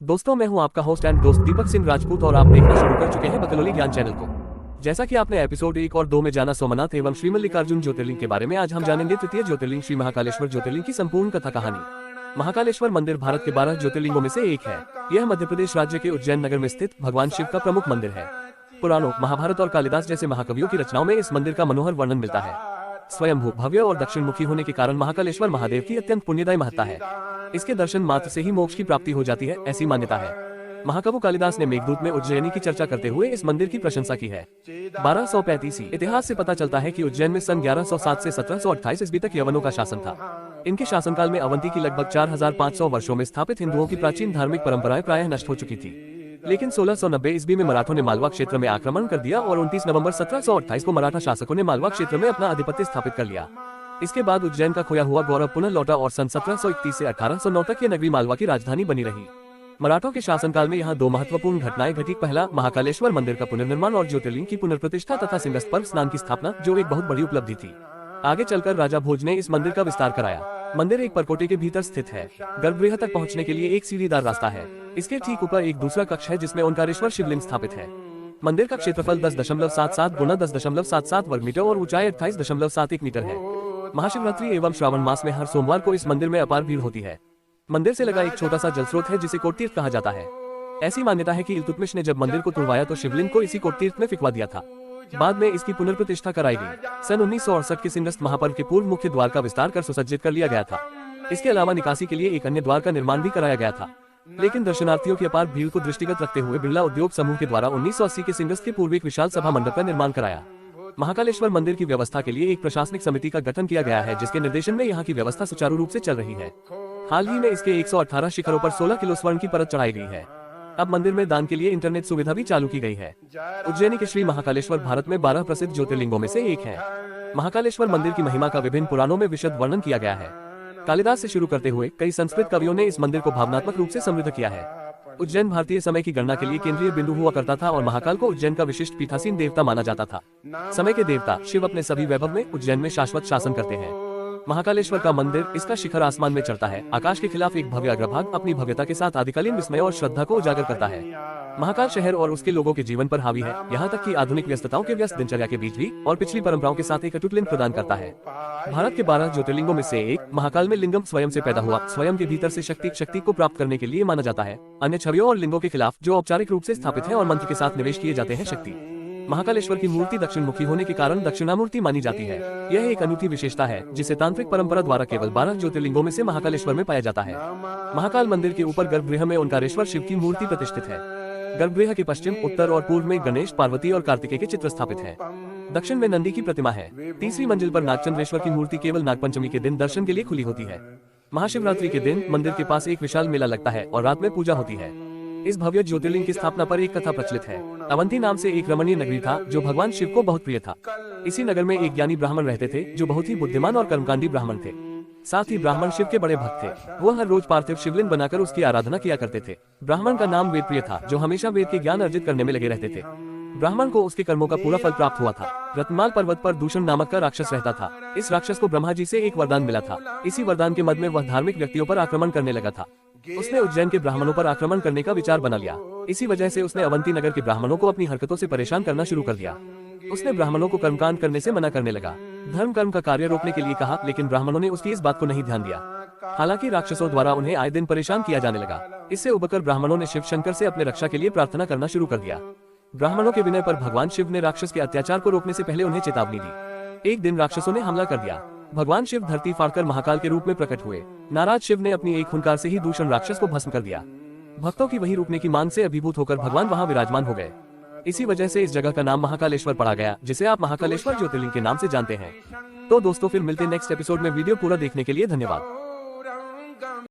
दोस्तों, मैं हूं आपका होस्ट एंड दोस्त दीपक सिंह राजपूत और आप देखना शुरू कर चुके हैं बकलोली ज्ञान चैनल को। जैसा कि आपने एपिसोड 1 और 2 में जाना सोमनाथ एवं श्री मल्लिकार्जुन ज्योतिर्लिंग के बारे में, आज हम जानेंगे तृतीय ज्योतिर्लिंग श्री महाकालेश्वर ज्योतिर्लिंग की संपूर्ण कथा कहानी। महाकालेश्वर मंदिर भारत के 12 ज्योतिर्लिंगों में से एक है। यह मध्य प्रदेश राज्य के उज्जैन नगर में स्थित भगवान शिव का प्रमुख मंदिर है। पुराणों, महाभारत और कालिदास जैसे महाकवियों की रचनाओं में इस मंदिर का मनोहर वर्णन मिलता है। स्वयंभू, भव्य और दक्षिण मुखी होने के कारण महाकालेश्वर महादेव की अत्यंत पुण्यदायी महत्ता है। इसके दर्शन मात्र से ही मोक्ष की प्राप्ति हो जाती है, ऐसी मान्यता है। महाकवि कालिदास ने मेघदूत में उज्जैनी की चर्चा करते हुए इस मंदिर की प्रशंसा की है। 1235 इतिहास से पता चलता है कि उज्जैन में सन 1107 से 1728 ईस्वी तक यवनों का शासन था। इनके शासनकाल में अवंती की लगभग 4500 वर्षों में स्थापित हिंदुओं की प्राचीन धार्मिक परंपराएं प्रायः नष्ट हो चुकी थी। लेकिन 1690 ईस्वी में मराठों ने मालवा क्षेत्र में आक्रमण कर दिया और 29 नवंबर 1728 को मराठा शासकों ने मालवा क्षेत्र में अपना आधिपत्य स्थापित कर लिया। इसके बाद उज्जैन का खोया हुआ गौरव पुनः लौटा और सन 1731 से 1809 तक ये नगरी मालवा की राजधानी बनी रही। मराठों के शासनकाल में यहाँ दो महत्वपूर्ण घटनाएं घटी। पहला, महाकालेश्वर मंदिर का पुनर्निर्माण और ज्योतिर्लिंग की पुनर्प्रतिष्ठा तथा सिंहस्थ पर्व स्नान की स्थापना, जो एक बहुत बड़ी उपलब्धि थी। आगे चलकर राजा भोज ने इस मंदिर का विस्तार कराया। मंदिर एक परकोटे के भीतर स्थित है। गर्भगृह तक पहुँचने के लिए एक सीढ़ीदार रास्ता है। इसके ठीक ऊपर एक दूसरा कक्ष है जिसमें ओंकारेश्वर शिवलिंग स्थापित है। मंदिर का क्षेत्रफल 10.77 गुना 10.77 वर्ग मीटर और ऊंचाई 28.71 मीटर है। महाशिवरात्रि एवं श्रावण मास में हर सोमवार को इस मंदिर में अपार भीड़ होती है। मंदिर से लगा एक छोटा सा जल स्रोत है जिसे कोटतीर्थ कहा जाता है। ऐसी मान्यता है कि इल्तुतमिश ने जब मंदिर को तुड़वाया तो शिवलिंग को इसी कोटतीर्थ में फिकवा दिया था। बाद में इसकी पुनर्प्रतिष्ठा कराई गई। सन 1968 के सिंहस्थ महापर्व के पूर्व मुख्य द्वार का विस्तार कर सुसज्जित कर लिया गया था। इसके अलावा निकासी के लिए एक अन्य द्वार का निर्माण भी कराया गया था। लेकिन दर्शनार्थियों की अपार भीड़ को दृष्टिगत रखते हुए बिरला उद्योग समूह के द्वारा 1980 के सिंहस्थ के पूर्व एक विशाल सभा मंडप का निर्माण कराया। महाकालेश्वर मंदिर की व्यवस्था के लिए एक प्रशासनिक समिति का गठन किया गया है, जिसके निर्देशन में यहाँ की व्यवस्था सुचारू रूप से चल रही है। हाल ही में इसके 118 शिखरों पर 16 किलो स्वर्ण की परत चढ़ाई गई है। अब मंदिर में दान के लिए इंटरनेट सुविधा भी चालू की गई है। उज्जैनी के श्री महाकालेश्वर भारत में 12 प्रसिद्ध ज्योतिर्लिंगों में से एक है। महाकालेश्वर मंदिर की महिमा का विभिन्न पुराणों में विशद वर्णन किया गया है। कालिदास से शुरू करते हुए कई संस्कृत कवियों ने इस मंदिर को भावनात्मक रूप से समृद्ध किया है। उज्जैन भारतीय समय की गणना के लिए केंद्रीय बिंदु हुआ करता था और महाकाल को उज्जैन का विशिष्ट पीठासीन देवता माना जाता था। समय के देवता शिव अपने सभी वैभव में उज्जैन में शाश्वत शासन करते हैं। महाकालेश्वर का मंदिर, इसका शिखर आसमान में चढ़ता है। आकाश के खिलाफ एक भव्य अग्रभाग अपनी भव्यता के साथ आदिकालीन विस्मय और श्रद्धा को उजागर करता है। महाकाल शहर और उसके लोगों के जीवन पर हावी है, यहाँ तक कि आधुनिक व्यस्तताओं के व्यस्त दिनचर्या के बीच भी और पिछली परंपराओं के साथ एक अटूट लिंक प्रदान करता है। भारत के 12 ज्योतिर्लिंगों में से एक महाकाल में लिंगम स्वयं से पैदा हुआ, स्वयं के भीतर से शक्ति को प्राप्त करने के लिए माना जाता है। अन्य छवियों और लिंगों के खिलाफ जो औपचारिक रूप से स्थापित है और मंत्र के साथ निवेश किए जाते हैं शक्ति। महाकालेश्वर की मूर्ति दक्षिण मुखी होने के कारण दक्षिणामूर्ति मानी जाती है। यह एक अनूठी विशेषता है जिसे तांत्रिक परंपरा द्वारा केवल 12 ज्योतिर्लिंगों में से महाकालेश्वर में पाया जाता है। महाकाल मंदिर के ऊपर गर्भगृह में ओंकारेश्वर शिव की मूर्ति प्रतिष्ठित है। गर्भगृह के पश्चिम, उत्तर और पूर्व में गणेश, पार्वती और कार्तिकेय के चित्र स्थापित हैं। दक्षिण में नंदी की प्रतिमा है। तीसरी मंजिल पर नागचंद्रेश्वर की मूर्ति केवल नागपंचमी के दिन दर्शन के लिए खुली होती है। महाशिवरात्रि के दिन मंदिर के पास एक विशाल मेला लगता है और रात में पूजा होती है। इस भव्य ज्योतिर्लिंग की स्थापना पर एक कथा प्रचलित है। अवंती नाम से एक रमणीय नगरी था जो भगवान शिव को बहुत प्रिय था। इसी नगर में एक ज्ञानी ब्राह्मण रहते थे जो बहुत ही बुद्धिमान और कर्मकांडी ब्राह्मण थे। साथ ही ब्राह्मण शिव के बड़े भक्त थे। वो हर रोज पार्थिव शिवलिंग बनाकर उसकी आराधना किया करते थे। ब्राह्मण का नाम वेदप्रिय था, जो हमेशा वेद के ज्ञान अर्जित करने में लगे रहते थे। ब्राह्मण को उसके कर्मों का पूरा फल प्राप्त हुआ था। रत्नमाल पर्वत पर दूषण नामक का राक्षस रहता था। इस राक्षस को ब्रह्मा जी से एक वरदान मिला था। इसी वरदान के मद में वह धार्मिक व्यक्तियों पर आक्रमण करने लगा था। उसने उज्जैन के ब्राह्मणों पर आक्रमण करने का विचार बना लिया। इसी वजह से उसने अवंती नगर के ब्राह्मणों को अपनी हरकतों से परेशान करना शुरू कर दिया। उसने ब्राह्मणों को कर्मकांड करने से मना करने लगा, धर्म कर्म का कार्य रोकने के लिए कहा, लेकिन ब्राह्मणों ने उसकी इस बात को नहीं ध्यान दिया। हालांकि राक्षसों द्वारा उन्हें आए दिन परेशान किया जाने लगा। इससे उबकर ब्राह्मणों ने शिव शंकर से अपने रक्षा के लिए प्रार्थना करना शुरू कर दिया। ब्राह्मणों के विनय पर भगवान शिव ने राक्षस के अत्याचार को रोकने से पहले उन्हें चेतावनी दी। एक दिन राक्षसों ने हमला कर दिया। भगवान शिव धरती फाड़कर महाकाल के रूप में प्रकट हुए। नाराज शिव ने अपनी एक हुंकार से ही दूषण राक्षस को भस्म कर दिया। भक्तों की वहीं रुकने की मांग से अभिभूत होकर भगवान वहां विराजमान हो गए। इसी वजह से इस जगह का नाम महाकालेश्वर पड़ा गया, जिसे आप महाकालेश्वर ज्योतिर्लिंग के नाम से जानते हैं। तो दोस्तों, फिर मिलते हैं नेक्स्ट एपिसोड में। वीडियो पूरा देखने के लिए धन्यवाद।